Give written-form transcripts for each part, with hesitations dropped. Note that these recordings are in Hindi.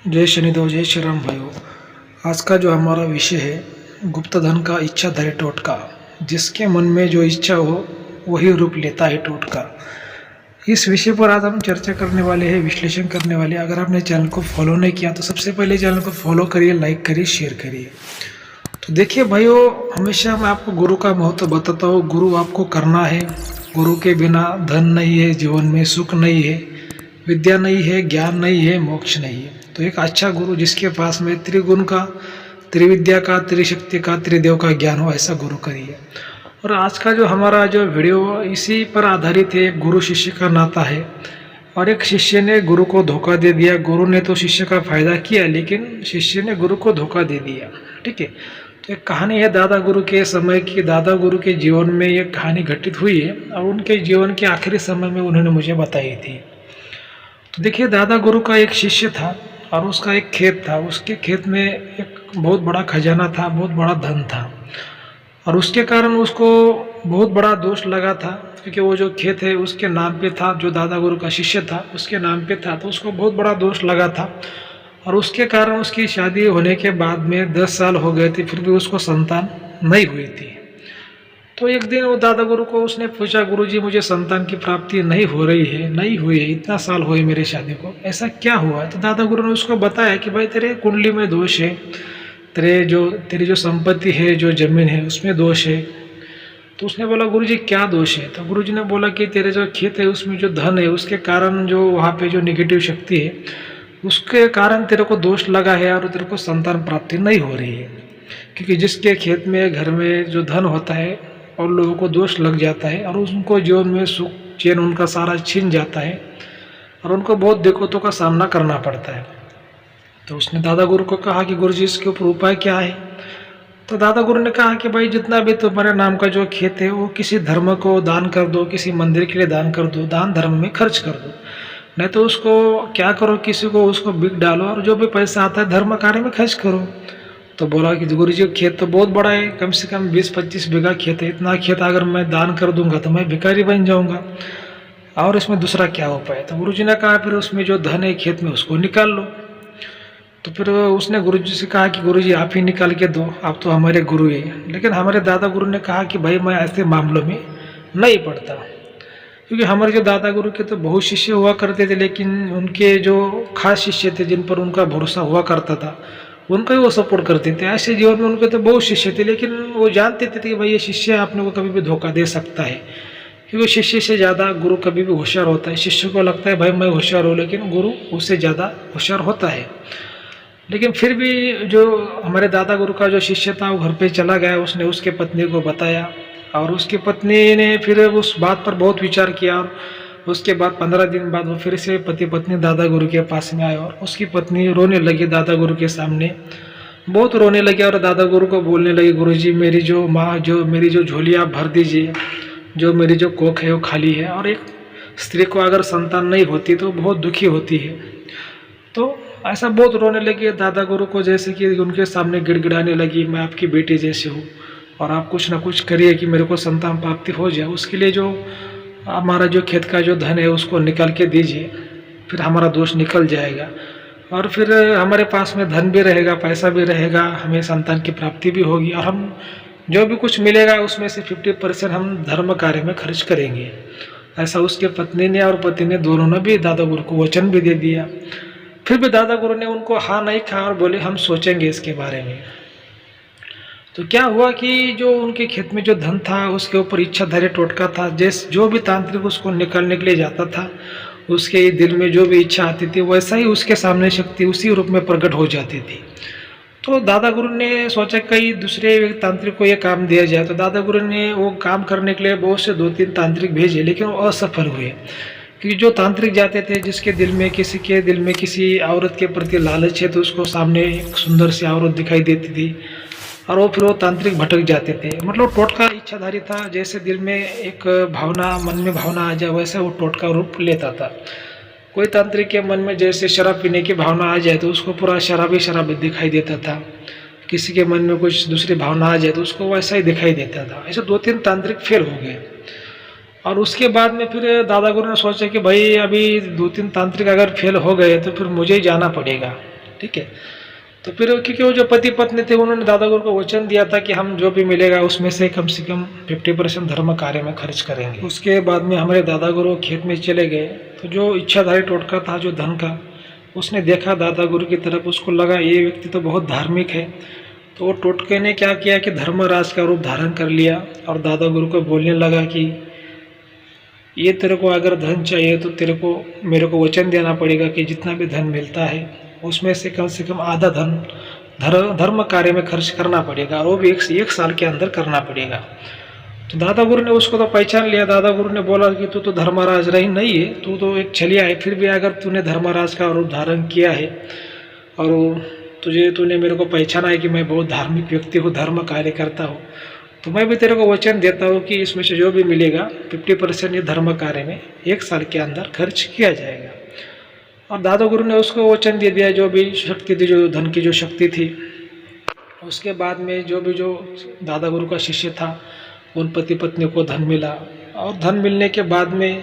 जय शनिदेव, जय श्री राम भाइयों। आज का जो हमारा विषय है गुप्त धन का इच्छाधारी टोटका। जिसके मन में जो इच्छा हो वही रूप लेता है टोटका। इस विषय पर आज हम चर्चा करने वाले हैं, विश्लेषण करने वाले हैं। अगर आपने चैनल को फॉलो नहीं किया तो सबसे पहले चैनल को फॉलो करिए, लाइक करिए, शेयर करिए। तो देखिए भाइयों, हमेशा मैं आपको गुरु का महत्व बताता हूँ। गुरु आपको करना है। गुरु के बिना धन नहीं है, जीवन में सुख नहीं है, विद्या नहीं है, ज्ञान नहीं है, मोक्ष नहीं है। तो एक अच्छा गुरु जिसके पास में त्रिगुण का, त्रिविद्या का, त्रिशक्ति का, त्रिदेव का ज्ञान हो, ऐसा गुरु करिए। और आज का जो हमारा जो वीडियो इसी पर आधारित है। गुरु शिष्य का नाता है और एक शिष्य ने गुरु को धोखा दे दिया। गुरु ने तो शिष्य का फायदा किया, लेकिन शिष्य ने गुरु को धोखा दे दिया। ठीक है, तो एक कहानी है दादा गुरु के समय की। दादा गुरु के जीवन में ये कहानी घटित हुई है और उनके जीवन के आखिरी समय में उन्होंने मुझे बताई थी। तो देखिए, दादा गुरु का एक शिष्य था और उसका एक खेत था। उसके खेत में एक बहुत बड़ा खजाना था, बहुत बड़ा धन था। और उसके कारण उसको बहुत बड़ा दोष लगा था, क्योंकि वो जो खेत है उसके नाम पे था। जो दादा गुरु का शिष्य था उसके नाम पे था, तो उसको बहुत बड़ा दोष लगा था। और उसके कारण उसकी शादी होने के बाद में 10 साल हो गए थे, फिर भी उसको संतान नहीं हुई थी। तो एक दिन वो दादा गुरु को उसने पूछा, गुरुजी मुझे संतान की प्राप्ति नहीं हो रही है, नहीं हुई है, इतना साल हुए मेरे शादी को, ऐसा क्या हुआ है? तो दादा गुरु ने उसको बताया कि भाई तेरे कुंडली में दोष है, तेरी जो संपत्ति है, जो जमीन है, उसमें दोष है। तो उसने बोला, गुरुजी क्या दोष है? तो गुरुजी ने बोला कि तेरे जो खेत है उसमें जो धन है, उसके कारण जो वहाँ पे जो निगेटिव शक्ति है उसके कारण तेरे को दोष लगा है और तेरे को संतान प्राप्ति नहीं हो रही है। क्योंकि जिसके खेत में, घर में जो धन होता है और लोगों को दोष लग जाता है और उनको जीवन में सुख चैन उनका सारा छीन जाता है और उनको बहुत दिक्कतों का सामना करना पड़ता है। तो उसने दादा गुरु को कहा कि गुरुजी इसके ऊपर उपाय क्या है? तो दादा गुरु ने कहा कि भाई जितना भी तुम्हारे नाम का जो खेत है वो किसी धर्म को दान कर दो, किसी मंदिर के लिए दान कर दो, दान धर्म में खर्च कर दो। नहीं तो उसको क्या करो, किसी को उसको बिक डालो और जो भी पैसा आता है धर्म कार्य में खर्च करो। तो बोला कि गुरुजी खेत तो बहुत बड़ा है, कम से कम 20-25 बीघा खेत है। इतना खेत अगर मैं दान कर दूंगा तो मैं भिखारी बन जाऊंगा, और इसमें दूसरा क्या उपाय? तो गुरुजी ने कहा फिर उसमें जो धन है खेत में उसको निकाल लो। तो फिर उसने गुरुजी से कहा कि गुरुजी आप ही निकाल के दो, आप तो हमारे गुरु हैं। लेकिन हमारे दादा गुरु ने कहा कि भाई मैं ऐसे मामलों में नहीं पड़ता, क्योंकि हमारे जो दादा गुरु के तो बहुत शिष्य हुआ करते थे, लेकिन उनके जो खास शिष्य थे जिन पर उनका भरोसा हुआ करता था उनको ही वो सपोर्ट करते थे। ऐसे जीवन में उनके तो बहुत शिष्य थे, लेकिन वो जानते थे कि भाई ये शिष्य अपने को कभी भी धोखा दे सकता है, क्योंकि शिष्य से ज़्यादा गुरु कभी भी होशियार होता है। शिष्य को लगता है भाई मैं होशियार हूँ, लेकिन गुरु उससे ज़्यादा होशियार होता है। लेकिन फिर भी जो हमारे दादा गुरु का जो शिष्य था वो घर पे चला गया, उसने उसके पत्नी को बताया और उसकी पत्नी ने फिर उस बात पर बहुत विचार किया। और उसके बाद 15 दिन बाद वो फिर से पति पत्नी दादा गुरु के पास में आए और उसकी पत्नी रोने लगी दादा गुरु के सामने, बहुत रोने लगी और दादा गुरु को बोलने लगी, गुरुजी मेरी जो माँ, जो मेरी जो झोली आप भर दीजिए, जो मेरी जो कोख है वो खाली है। और एक स्त्री को अगर संतान नहीं होती तो बहुत दुखी होती है। तो ऐसा बहुत रोने लगी दादा गुरु को, जैसे कि उनके सामने गिड़गिड़ाने लगी, मैं आपकी बेटी जैसे हूँ और आप कुछ ना कुछ करिए कि मेरे को संतान प्राप्ति हो जाए। उसके लिए जो हमारा जो खेत का जो धन है उसको निकाल के दीजिए, फिर हमारा दोष निकल जाएगा और फिर हमारे पास में धन भी रहेगा, पैसा भी रहेगा, हमें संतान की प्राप्ति भी होगी और हम जो भी कुछ मिलेगा उसमें से 50% हम धर्म कार्य में खर्च करेंगे। ऐसा उसके पत्नी ने और पति ने दोनों ने भी दादा गुरु को वचन भी दे दिया। फिर भी दादा गुरु ने उनको हाँ नहीं कहा और बोले हम सोचेंगे इसके बारे में। तो क्या हुआ कि जो उनके खेत में जो धन था उसके ऊपर इच्छाधारी टोटका था। जैसे जो भी तांत्रिक उसको निकालने के लिए जाता था, उसके दिल में जो भी इच्छा आती थी वैसा ही उसके सामने शक्ति उसी रूप में प्रकट हो जाती थी। तो दादा गुरु ने सोचा कई दूसरे तांत्रिक को ये काम दिया जाए। तो दादा गुरु ने वो काम करने के लिए बहुत से 2-3 तांत्रिक भेजे, लेकिन वो असफल हुए। क्योंकि जो तांत्रिक जाते थे, जिसके दिल में, किसी के दिल में किसी औरत के प्रति लालच है, तो उसको सामने एक सुंदर सी औरत दिखाई देती थी और वो फिर वो तांत्रिक भटक जाते थे। मतलब टोटका इच्छाधारी था, जैसे दिल में एक भावना, मन में भावना आ जाए वैसे वो टोटका रूप लेता था। कोई तांत्रिक के मन में जैसे शराब पीने की भावना आ जाए तो उसको पूरा शराबी शराबी दिखाई देता था। किसी के मन में कुछ दूसरी भावना आ जाए तो उसको वैसा ही दिखाई देता था। ऐसे 2-3 तांत्रिक फेल हो गए। और उसके बाद में फिर दादा गुरु ने सोचा कि भाई अभी 2-3 तांत्रिक अगर फेल हो गए तो फिर मुझे ही जाना पड़ेगा। ठीक है। तो फिर क्योंकि वो जो पति पत्नी थे उन्होंने दादा गुरु को वचन दिया था कि हम जो भी मिलेगा उसमें से कम 50% धर्म कार्य में खर्च करेंगे। उसके बाद में हमारे दादा गुरु खेत में चले गए, तो जो इच्छाधारी टोटका था जो धन का, उसने देखा दादा गुरु की तरफ, उसको लगा ये व्यक्ति तो बहुत धार्मिक है। तो वो टोटके ने क्या किया कि धर्मराज का रूप धारण कर लिया और दादा गुरु को बोलने लगा कि ये तेरे को अगर धन चाहिए तो तेरे को मेरे को वचन देना पड़ेगा कि जितना भी धन मिलता है उसमें से कम आधा धन धर्म कार्य में खर्च करना पड़ेगा, और वो भी एक साल के अंदर करना पड़ेगा। तो दादा गुरु ने उसको तो पहचान लिया। दादा गुरु ने बोला कि तू तो धर्मराज रही नहीं है, तू तो एक छलिया है, फिर भी अगर तूने धर्मराज का रूप धारण किया है और तूने मेरे को पहचाना है कि मैं बहुत धार्मिक व्यक्ति हूँ, धर्म कार्य करता हूँ, तो मैं भी तेरे को वचन देता हूँ कि इसमें से जो भी मिलेगा 50% ये धर्म कार्य में 1 साल के अंदर खर्च किया जाएगा। और दादा गुरु ने उसको वचन दे दिया, जो भी शक्ति थी, जो धन की जो शक्ति थी। उसके बाद में जो दादा गुरु का शिष्य था उन पति पत्नी को धन मिला, और धन मिलने के बाद में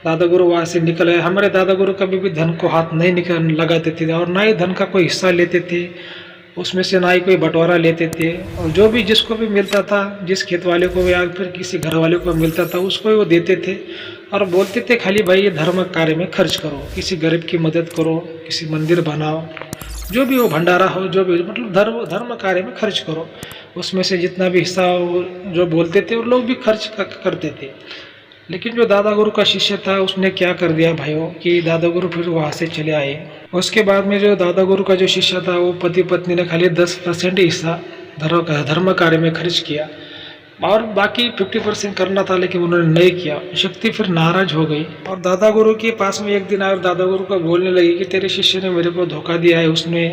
दादा गुरु वहाँ से निकल गए। हमारे दादा गुरु कभी भी धन को हाथ नहीं लगाते थे और ना ही धन का कोई हिस्सा लेते थे, उसमें से ना ही कोई बंटवारा लेते थे। और जो भी जिसको भी मिलता था, जिस खेत वाले को या फिर किसी घर वाले को मिलता था, उसको ही वो देते थे और बोलते थे खाली भाई ये धर्म कार्य में खर्च करो, किसी गरीब की मदद करो, किसी मंदिर बनाओ, जो भी हो, भंडारा हो, जो भी, मतलब धर्म कार्य में खर्च करो। उसमें से जितना भी हिस्सा जो बोलते थे वो लोग भी खर्च करते थे। लेकिन जो दादा गुरु का शिष्य था उसने क्या कर दिया भाइयों कि दादा गुरु फिर वहाँ से चले आए। उसके बाद में जो दादा गुरु का जो शिष्य था वो पति पत्नी ने खाली 10% हिस्सा धर्म कार्य में खर्च किया और बाकी 50% करना था, लेकिन उन्होंने नहीं किया। शक्ति फिर नाराज हो गई और दादा गुरु के पास में एक दिन आए और दादा गुरु को बोलने लगी कि तेरे शिष्य ने मेरे को धोखा दिया है, उसने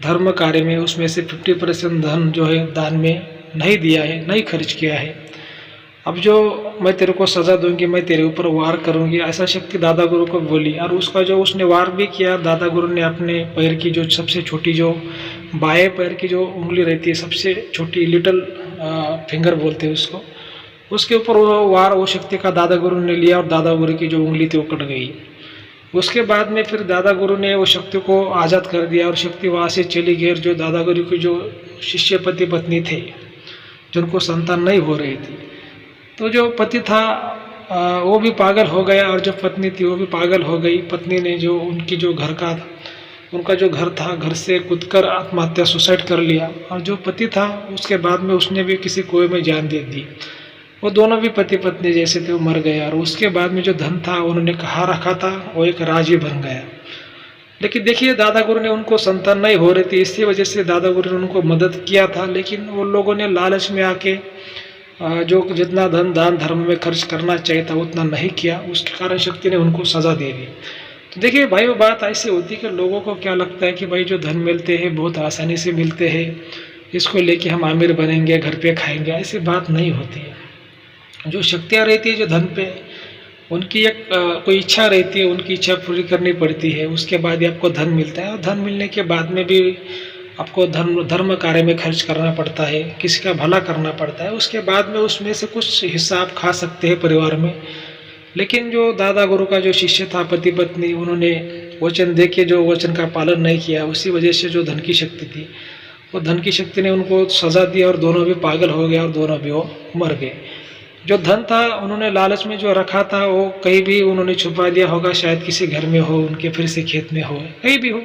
धर्म कार्य में उसमें से 50% धन जो है दान में नहीं दिया है, नहीं खर्च किया है। अब जो मैं तेरे को सज़ा दूंगी, मैं तेरे ऊपर वार करूंगी, ऐसा शक्ति दादा गुरु को बोली। और उसका जो उसने वार भी किया, दादा गुरु ने अपने पैर की जो सबसे छोटी, जो बाएं पैर की जो उंगली रहती है, सबसे छोटी लिटिल फिंगर बोलते हैं उसको, उसके ऊपर वो शक्ति का दादा गुरु ने लिया और दादा गुरु की जो उंगली थी वो कट गई। उसके बाद में फिर दादा गुरु ने वो शक्ति को आज़ाद कर दिया और शक्ति वहाँ से चली गई। जो दादा गुरु की जो शिष्य पति पत्नी थे जिनको संतान नहीं हो रही थी, तो जो पति था वो भी पागल हो गया और जो पत्नी थी वो भी पागल हो गई। पत्नी ने जो उनकी जो उनका जो घर था, घर से कूदकर आत्महत्या सुसाइड कर लिया। और जो पति था उसके बाद में उसने भी किसी कुएं में जान दे दी। वो दोनों भी पति पत्नी जैसे थे, वो मर गए। और उसके बाद में जो धन था उन्होंने कहा रखा था वो एक राज ही बन गया। लेकिन देखिए दादा गुरु ने उनको संतान नहीं हो रही थी, इसी वजह से दादा गुरु ने उनको मदद किया था। लेकिन वो लोगों ने लालच में आके जो जितना धन दान धर्म में खर्च करना चाहिए था उतना नहीं किया, उसके कारण शक्ति ने उनको सज़ा दे दी। तो देखिए भाई, वो बात ऐसी होती है कि लोगों को क्या लगता है कि भाई जो धन मिलते हैं बहुत आसानी से मिलते हैं, इसको लेके हम आमिर बनेंगे, घर पे खाएंगे, ऐसी बात नहीं होती है। जो शक्तियाँ रहती है जो धन पे, उनकी एक कोई इच्छा रहती है, उनकी इच्छा पूरी करनी पड़ती है, उसके बाद ही आपको धन मिलता है। और धन मिलने के बाद में भी आपको धर्म कार्य में खर्च करना पड़ता है, किसी का भला करना पड़ता है। उसके बाद में उसमें से कुछ हिस्सा आप खा सकते हैं परिवार में। लेकिन जो दादा गुरु का जो शिष्य था पति पत्नी, उन्होंने वचन दे के जो वचन का पालन नहीं किया, उसी वजह से जो धन की शक्ति थी, वो धन की शक्ति ने उनको सज़ा दी और दोनों भी पागल हो गए और दोनों भी वो मर गए। जो धन था उन्होंने लालच में जो रखा था वो कहीं भी उन्होंने छुपा दिया होगा, शायद किसी घर में हो, उनके फिर से खेत में हो, कहीं भी हो,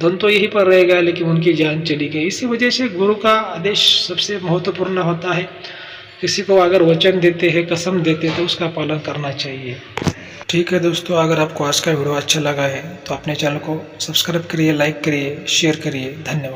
धन तो यहीं पर रहेगा, लेकिन उनकी जान चली गई। इसी वजह से गुरु का आदेश सबसे महत्वपूर्ण होता है। किसी को अगर वचन देते हैं, कसम देते हैं, तो उसका पालन करना चाहिए। ठीक है दोस्तों, अगर आपको आज का वीडियो अच्छा लगा है तो अपने चैनल को सब्सक्राइब करिए, लाइक करिए, शेयर करिए। धन्यवाद।